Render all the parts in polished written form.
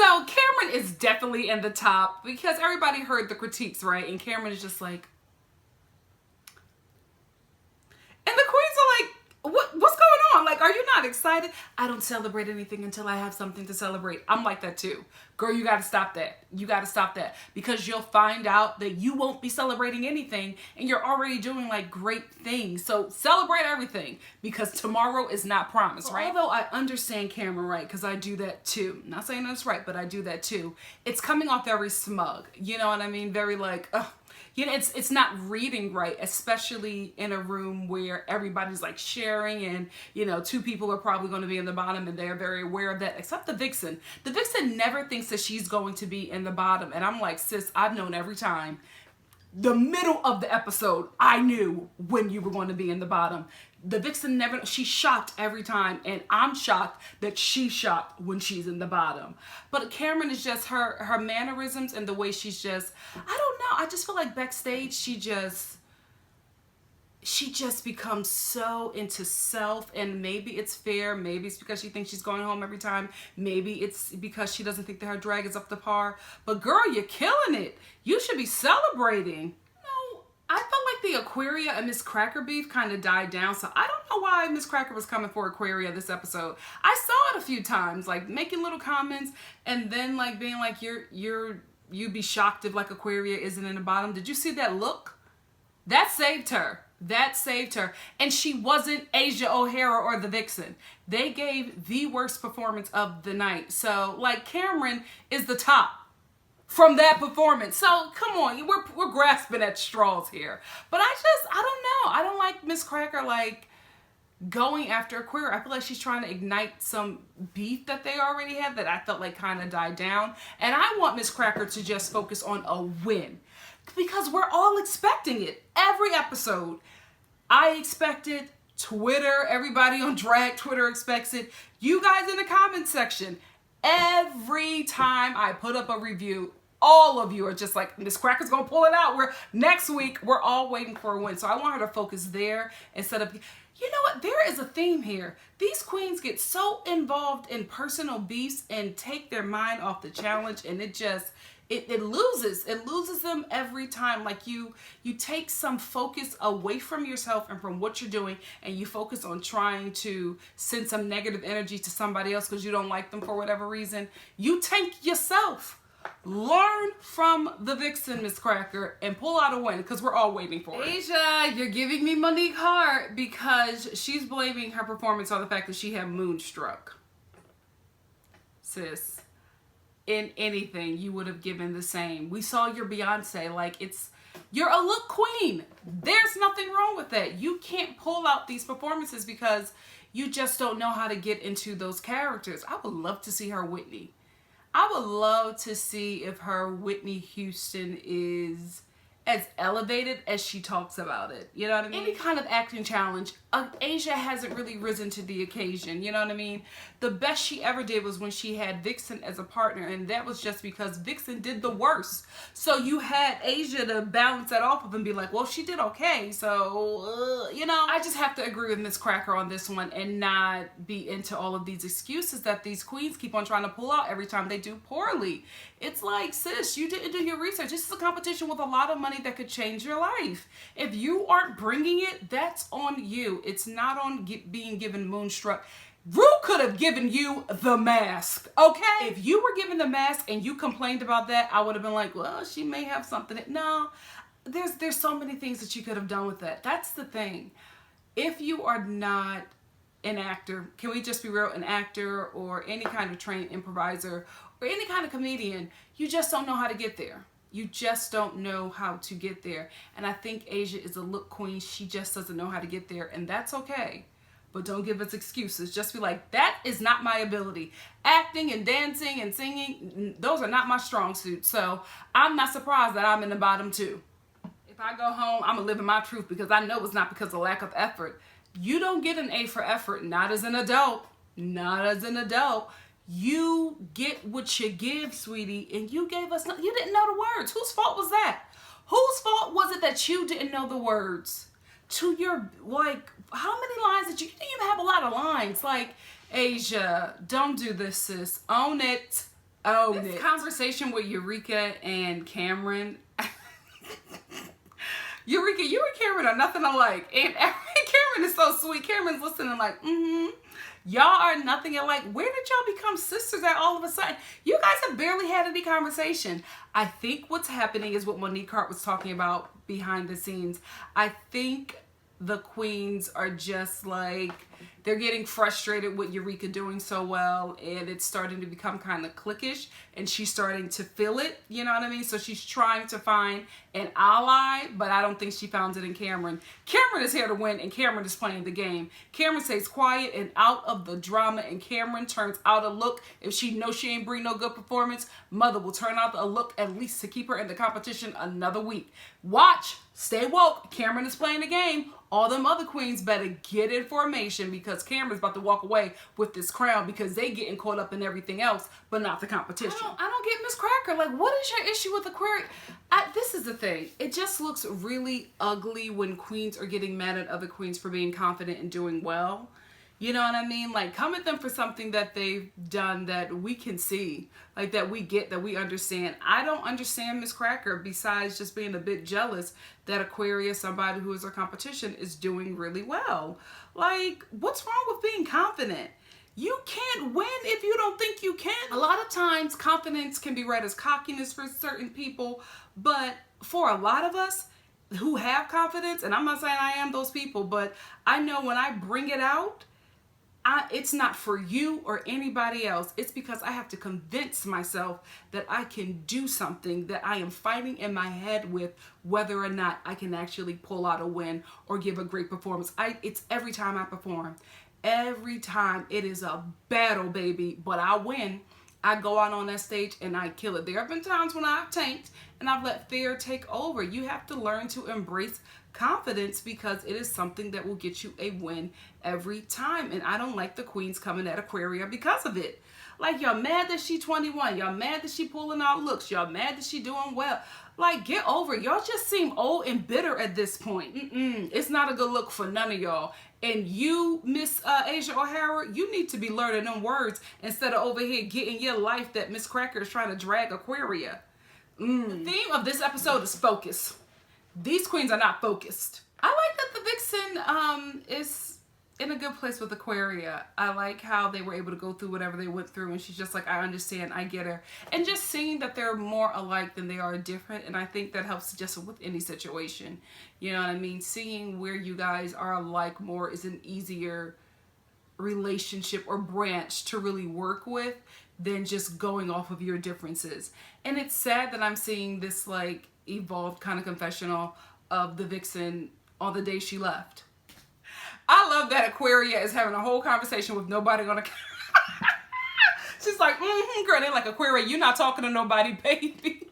So Cameron is definitely in the top because everybody heard the critiques, right? And Cameron is just like, and the queens are like, what's going on? Like, are you not excited? I don't celebrate anything until I have something to celebrate. I'm like that too. Girl, you got to stop that. You got to stop that because you'll find out that you won't be celebrating anything and you're already doing like great things. So celebrate everything because tomorrow is not promised, right? Although I understand Cameron, right? Because I do that too. Not saying that's right, but I do that too. It's coming off very smug. You know what I mean? Very like, ugh. You know, it's not reading right, especially in a room where everybody's like sharing and, you know, two people are probably going to be in the bottom and they're very aware of that, except the Vixen. The Vixen never thinks that she's going to be in the bottom. And I'm like, sis, I've known every time. The middle of the episode, I knew when you were going to be in the bottom. The Vixen never, she's shocked every time, and I'm shocked that she's shocked when she's in the bottom. But Cameron is just her mannerisms and the way she's just, I don't know, I just feel like backstage she just becomes so into self, and maybe it's fair, maybe it's because she thinks she's going home every time, maybe it's because she doesn't think that her drag is up to par. But girl, you're killing it. You should be celebrating. I felt like the Aquaria and Miss Cracker beef kind of died down, so I don't know why Miss Cracker was coming for Aquaria this episode. I saw it a few times, like making little comments and then like being like, you'd be shocked if like Aquaria isn't in the bottom. Did you see that look? That saved her. That saved her. And she wasn't Asia O'Hara or the Vixen. They gave the worst performance of the night. So like Cameron is the top from that performance. So come on, we're grasping at straws here. But I don't know. I don't like Miss Cracker like going after Aquaria. I feel like she's trying to ignite some beef that they already had that I felt like kind of died down. And I want Miss Cracker to just focus on a win because we're all expecting it. Every episode, I expect it. Twitter, everybody on drag Twitter expects it. You guys in the comment section, every time I put up a review, all of you are just like, Miss Cracker's gonna pull it out. Next week, we're all waiting for a win. So I want her to focus there instead of, you know what, there is a theme here. These queens get so involved in personal beefs and take their mind off the challenge, and it just, it loses them every time. Like you take some focus away from yourself and from what you're doing, and you focus on trying to send some negative energy to somebody else because you don't like them for whatever reason. You tank yourself. Learn from the Vixen, Miss Cracker, and pull out a win because we're all waiting for it. Asia, you're giving me Monique heart because she's blaming her performance on the fact that she had moonstruck. Sis, in anything, you would have given the same. We saw your Beyonce. Like, you're a look queen. There's nothing wrong with that. You can't pull out these performances because you just don't know how to get into those characters. I would love to see her Whitney. I would love to see if her Whitney Houston is as elevated as she talks about it. You know what I mean? Any kind of acting challenge, Asia hasn't really risen to the occasion. You know what I mean? The best she ever did was when she had Vixen as a partner, and that was just because Vixen did the worst. So you had Asia to balance that off of and be like, well, she did okay. So, you know, I just have to agree with Miss Cracker on this one and not be into all of these excuses that these queens keep on trying to pull out every time they do poorly. It's like, sis, you didn't do your research. This is a competition with a lot of money that could change your life. If you aren't bringing it, that's on you. It's not on being given moonstruck. Rue could have given you the mask, okay? If you were given the mask and you complained about that, I would have been like, well, she may have something. No, there's so many things that you could have done with that. That's the thing. If you are not an actor, can we just be real, an actor or any kind of trained improviser or any kind of comedian, you just don't know how to get there. You just don't know how to get there. And I think Asia is a look queen. She just doesn't know how to get there. And that's okay. But don't give us excuses. Just be like, that is not my ability. Acting and dancing and singing, those are not my strong suits. So I'm not surprised that I'm in the bottom too. If I go home, I'm going to live in my truth because I know it's not because of lack of effort. You don't get an A for effort. Not as an adult. Not as an adult. You get what you give, sweetie, and you gave us you didn't know the words. Whose fault was that? Whose fault was it that you didn't know the words to your, like, how many lines did you didn't even have a lot of lines. Like, Asia, don't do this, sis. Own it. Oh, this conversation with Eureka and Cameron. Eureka, you and Cameron are nothing alike. And Cameron is so sweet. Cameron's listening like, y'all are nothing alike. Where did y'all become sisters at all of a sudden? You guys have barely had any conversation. I think what's happening is what Monique Hart was talking about behind the scenes. I think the queens are just like, they're getting frustrated with Eureka doing so well, and it's starting to become kind of cliquish, and she's starting to feel it, you know what I mean? So she's trying to find an ally, but I don't think she found it in Cameron. Cameron is here to win, and Cameron is playing the game. Cameron stays quiet and out of the drama, and Cameron turns out a look. If she knows she ain't bring no good performance, Mother will turn out a look at least to keep her in the competition another week. Watch, stay woke. Cameron is playing the game. All them other queens better get in formation, because Cameron's about to walk away with this crown because they getting caught up in everything else, but not the competition. I don't get Miss Cracker. Like, what is your issue with Aquarius? This is the thing. It just looks really ugly when queens are getting mad at other queens for being confident and doing well. You know what I mean? Like, come at them for something that they've done that we can see, like that we get, that we understand. I don't understand Miss Cracker besides just being a bit jealous that Aquarius, somebody who is our competition, is doing really well. Like, what's wrong with being confident? You can't win if you don't think you can. A lot of times, confidence can be read as cockiness for certain people, but for a lot of us who have confidence, and I'm not saying I am those people, but I know when I bring it out, it's not for you or anybody else. It's because I have to convince myself that I can do something that I am fighting in my head with, whether or not I can actually pull out a win or give a great performance. It's every time I perform. Every time it is a battle, baby, but I win. I go out on that stage and I kill it. There have been times when I've tanked and I've let fear take over. You have to learn to embrace confidence, because it is something that will get you a win every time. And I don't like the queens coming at Aquaria because of it. Like, y'all mad that she 21. Y'all mad that she pulling out looks. Y'all mad that she doing well. Like, get over it. Y'all just seem old and bitter at this point. It's not a good look for none of y'all. And you, Miss Asia O'Hara, you need to be learning them words instead of over here getting your life that Miss Cracker is trying to drag Aquaria. The theme of this episode is focus. These queens are not focused. I like that the Vixen is in a good place with Aquaria. I like how they were able to go through whatever they went through, and she's just like, I understand, I get her. And just seeing that they're more alike than they are different, and I think that helps just with any situation. You know what I mean? Seeing where you guys are alike more is an easier relationship or branch to really work with than just going off of your differences. And it's sad that I'm seeing this like evolved kind of confessional of the Vixen on the day she left. I love that Aquaria is having a whole conversation with nobody on the camera. She's like, girl, they're like, Aquaria, you're not talking to nobody, baby.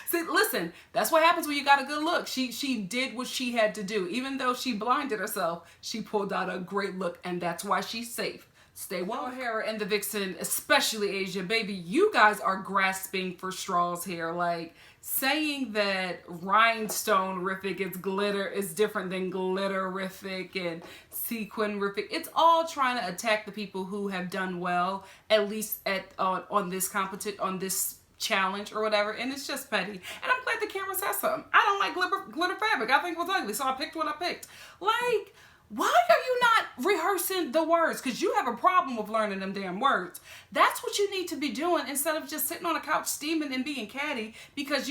See, listen, that's what happens when you got a good look. She did what she had to do. Even though she blinded herself, she pulled out a great look, and that's why she's safe. Stay well. O'Hara and the Vixen, especially Asia, baby, you guys are grasping for straws here. Like, saying that rhinestone-rific is glitter is different than glitter-rific and sequin-rific. It's all trying to attack the people who have done well, at least on this challenge or whatever, and it's just petty. And I'm glad the camera said something. I don't like glitter fabric. I think it was ugly, so I picked what I picked. Like, why are you not rehearsing the words? Because you have a problem with learning them damn words. That's what you need to be doing instead of just sitting on a couch steaming and being catty because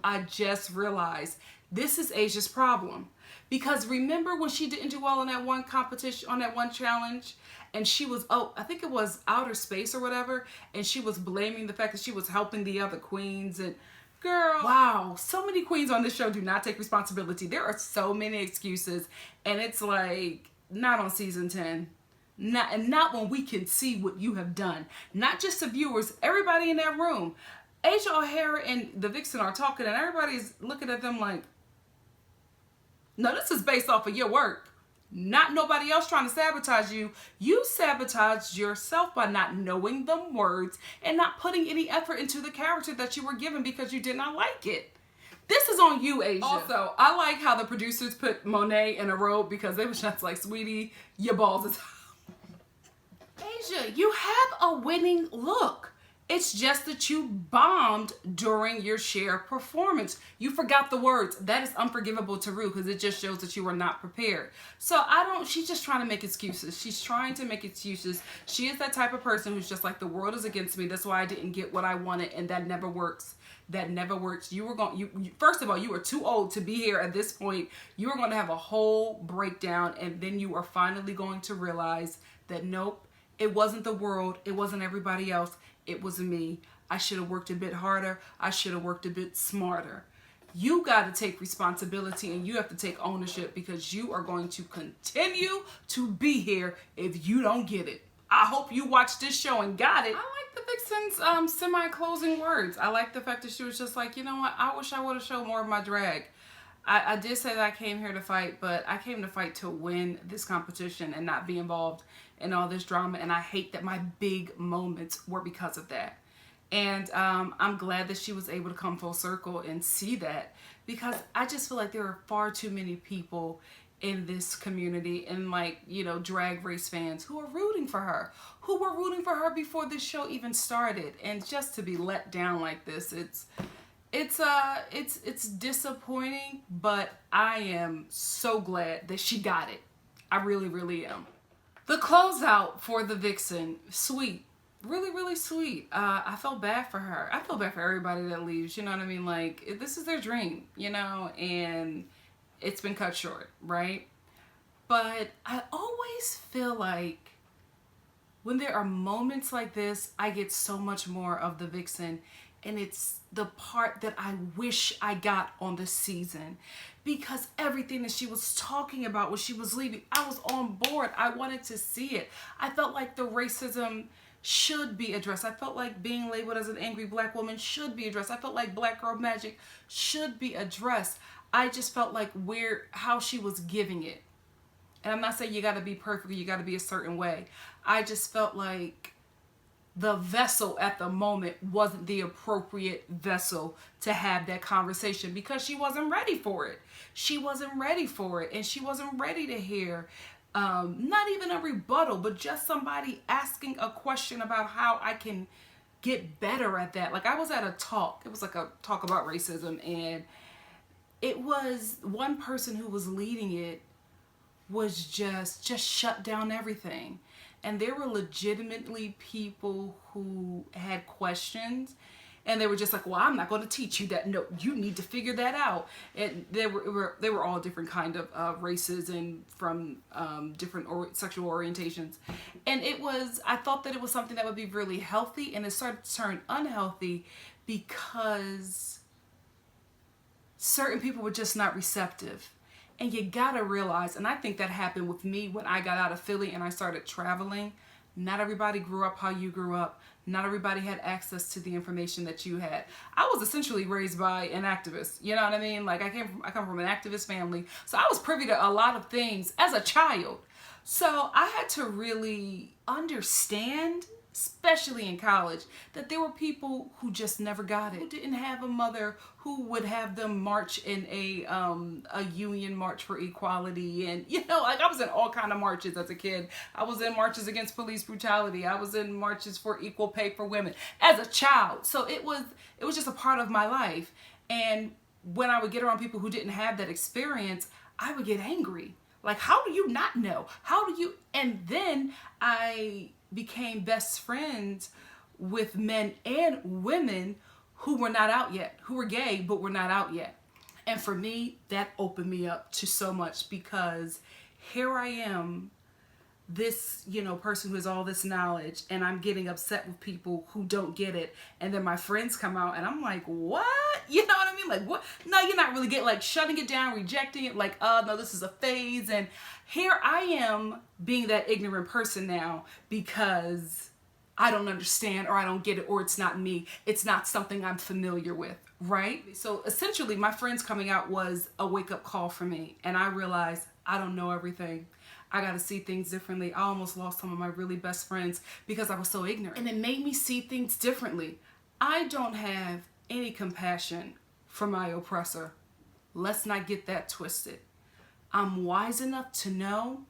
I just realized this is Asia's problem. Because remember when she didn't do well on that one competition, on that one challenge, and she was, I think it was outer space or whatever, and she was blaming the fact that she was helping the other queens, and girl, wow, so many queens on this show do not take responsibility. There are so many excuses, and it's like, not on season 10. Not when we can see what you have done. Not just the viewers, everybody in that room. Asia O'Hara and the Vixen are talking, and everybody's looking at them like, no, this is based off of your work. Not nobody else trying to sabotage you. You sabotaged yourself by not knowing the words and not putting any effort into the character that you were given because you did not like it. This is on you, Asia. Also, I like how the producers put Monet in a robe because they was just like, sweetie, your balls is Asia, you have a winning look. It's just that you bombed during your share performance. You forgot the words. That is unforgivable to Rue because it just shows that you were not prepared. So she's just trying to make excuses. She's trying to make excuses. She is that type of person who's just like, the world is against me. That's why I didn't get what I wanted, and that never works. That never works. First of all, you are too old to be here at this point. You are going to have a whole breakdown, and then you are finally going to realize that nope, it wasn't the world. It wasn't everybody else. It was me. I should have worked a bit harder. I should have worked a bit smarter. You got to take responsibility, and you have to take ownership, because you are going to continue to be here if you don't get it. I hope you watched this show and got it. I like the Vixen's semi-closing words. I like the fact that she was just like, you know what? I wish I would have shown more of my drag. I did say that I came here to fight, but I came to fight to win this competition and not be involved in all this drama. And I hate that my big moments were because of that. And I'm glad that she was able to come full circle and see that, because I just feel like there are far too many people in this community and, like, you know, drag race fans who are rooting for her, who were rooting for her before this show even started. And just to be let down like this, it's disappointing, but I am so glad that she got it. I really, really am. The closeout for the Vixen, sweet. Really, really sweet. I felt bad for her. I feel bad for everybody that leaves, you know what I mean? Like, this is their dream, you know, and it's been cut short, right? But I always feel like when there are moments like this, I get so much more of the Vixen. And it's the part that I wish I got on the season, because everything that she was talking about when she was leaving, I was on board. I wanted to see it. I felt like the racism should be addressed. I felt like being labeled as an angry black woman should be addressed. I felt like Black Girl Magic should be addressed. I just felt like how she was giving it. And I'm not saying you got to be perfect, you got to be a certain way. I just felt like the vessel at the moment wasn't the appropriate vessel to have that conversation, because she wasn't ready for it. She wasn't ready for it, and she wasn't ready to hear not even a rebuttal, but just somebody asking a question about how I can get better at that. Like, I was at a talk. It was like a talk about racism, and it was one person who was leading it was just shut down everything. And there were legitimately people who had questions, and they were just like, well, I'm not going to teach you that. No, you need to figure that out. And they were all different kind of races and from different sexual orientations. And I thought that it was something that would be really healthy, and it started to turn unhealthy because certain people were just not receptive. And you gotta realize, and I think that happened with me when I got out of Philly and I started traveling. Not everybody grew up how you grew up. Not everybody had access to the information that you had. I was essentially raised by an activist. You know what I mean? Like, I come from an activist family. So I was privy to a lot of things as a child. So I had to really understand, especially in college, that there were people who just never got it, who didn't have a mother who would have them march in a union march for equality. And, you know, like, I was in all kind of marches as a kid. I was in marches against police brutality. I was in marches for equal pay for women as a child. So it was just a part of my life. And when I would get around people who didn't have that experience, I would get angry. Like, how do you not know? And then I became best friends with men and women who were not out yet, who were gay but were not out yet. And for me, that opened me up to so much, because here I am, this, you know, person who has all this knowledge, and I'm getting upset with people who don't get it. And then my friends come out and I'm like, what? You know what I mean? Like, what? No, you're not really getting, like, shutting it down, rejecting it, like, no, this is a phase. And here I am being that ignorant person now because I don't understand, or I don't get it, or it's not me. It's not something I'm familiar with, right? So essentially, my friends coming out was a wake-up call for me. And I realized I don't know everything. I got to see things differently. I almost lost some of my really best friends because I was so ignorant. And it made me see things differently. I don't have any compassion for my oppressor. Let's not get that twisted. I'm wise enough to know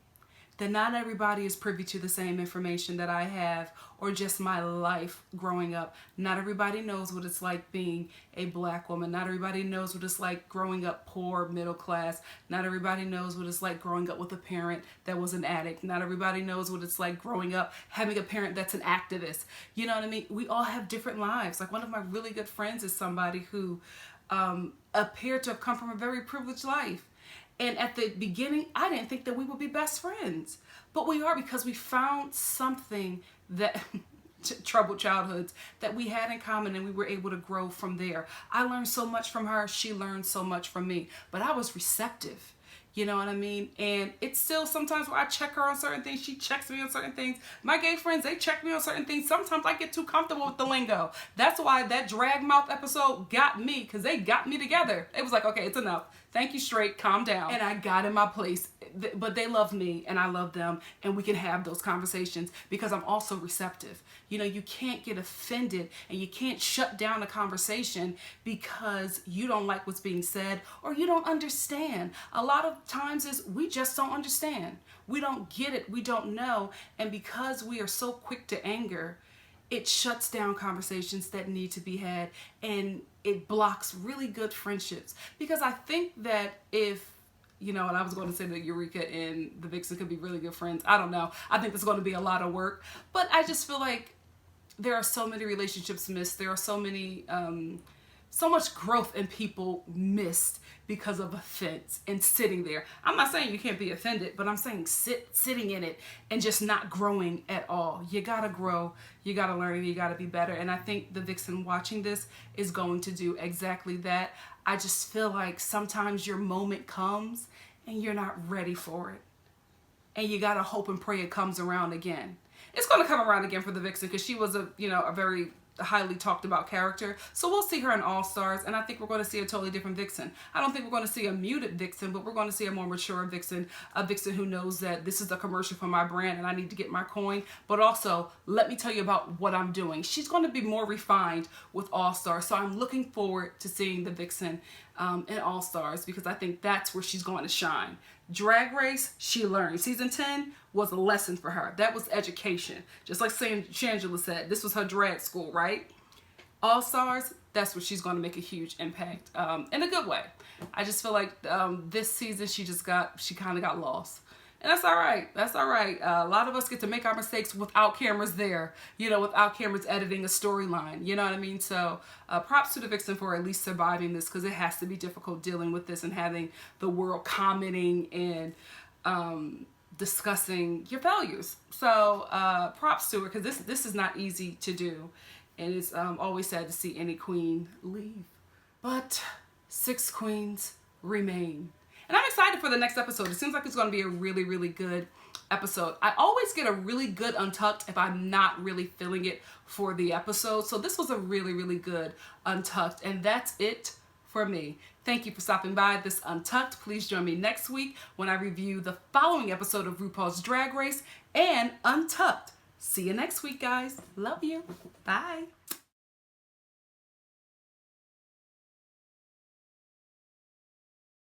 that not everybody is privy to the same information that I have, or just my life growing up. Not everybody knows what it's like being a black woman. Not everybody knows what it's like growing up poor, middle class. Not everybody knows what it's like growing up with a parent that was an addict. Not everybody knows what it's like growing up having a parent that's an activist. You know what I mean? We all have different lives. Like, one of my really good friends is somebody who appeared to have come from a very privileged life. And at the beginning, I didn't think that we would be best friends. But we are, because we found something that, troubled childhoods, that we had in common, and we were able to grow from there. I learned so much from her. She learned so much from me. But I was receptive. You know what I mean? And it's still sometimes where I check her on certain things. She checks me on certain things. My gay friends, they check me on certain things. Sometimes I get too comfortable with the lingo. That's why that drag mouth episode got me, because they got me together. It was like, okay, it's enough. Thank you, straight, calm down. And I got in my place. But they love me and I love them, and we can have those conversations because I'm also receptive. You know, you can't get offended and you can't shut down a conversation because you don't like what's being said or you don't understand. A lot of times is we just don't understand. We don't get it. We don't know. And because we are so quick to anger, it shuts down conversations that need to be had, and it blocks really good friendships. Because I think that if, you know, and I was going to say that Eureka and the Vixen could be really good friends. I don't know. I think there's going to be a lot of work. But I just feel like there are so many relationships missed. There are so many, so much growth in people missed because of offense and sitting there. I'm not saying you can't be offended, but I'm saying sitting in it and just not growing at all. You gotta grow, you gotta learn, and you gotta be better. And I think the Vixen watching this is going to do exactly that. I just feel like sometimes your moment comes and you're not ready for it. And you gotta hope and pray it comes around again. It's gonna come around again for the Vixen, because she was a very highly talked about character. So we'll see her in All Stars, and I think we're going to see a totally different Vixen. I don't think we're going to see a muted Vixen, but we're going to see a more mature Vixen, a Vixen who knows that this is a commercial for my brand and I need to get my coin, but also let me tell you about what I'm doing. She's going to be more refined with All Stars, so I'm looking forward to seeing the Vixen in All Stars, because I think that's where she's going to shine. Drag Race, she learned. Season 10 was a lesson for her. That was education. Just like Shangela said, this was her drag school, right? All Stars, that's where she's going to make a huge impact in a good way. I just feel like this season she kind of got lost. And that's all right. That's all right. A lot of us get to make our mistakes without cameras there, without cameras editing a storyline. You know what I mean? So props to the Vixen for at least surviving this, because it has to be difficult dealing with this and having the world commenting and discussing your values. So props to her, because this is not easy to do. And it's always sad to see any queen leave. But 6 queens remain. And I'm excited for the next episode. It seems like it's going to be a really, really good episode. I always get a really good Untucked if I'm not really feeling it for the episode. So this was a really, really good Untucked. And that's it for me. Thank you for stopping by this Untucked. Please join me next week when I review the following episode of RuPaul's Drag Race and Untucked. See you next week, guys. Love you. Bye.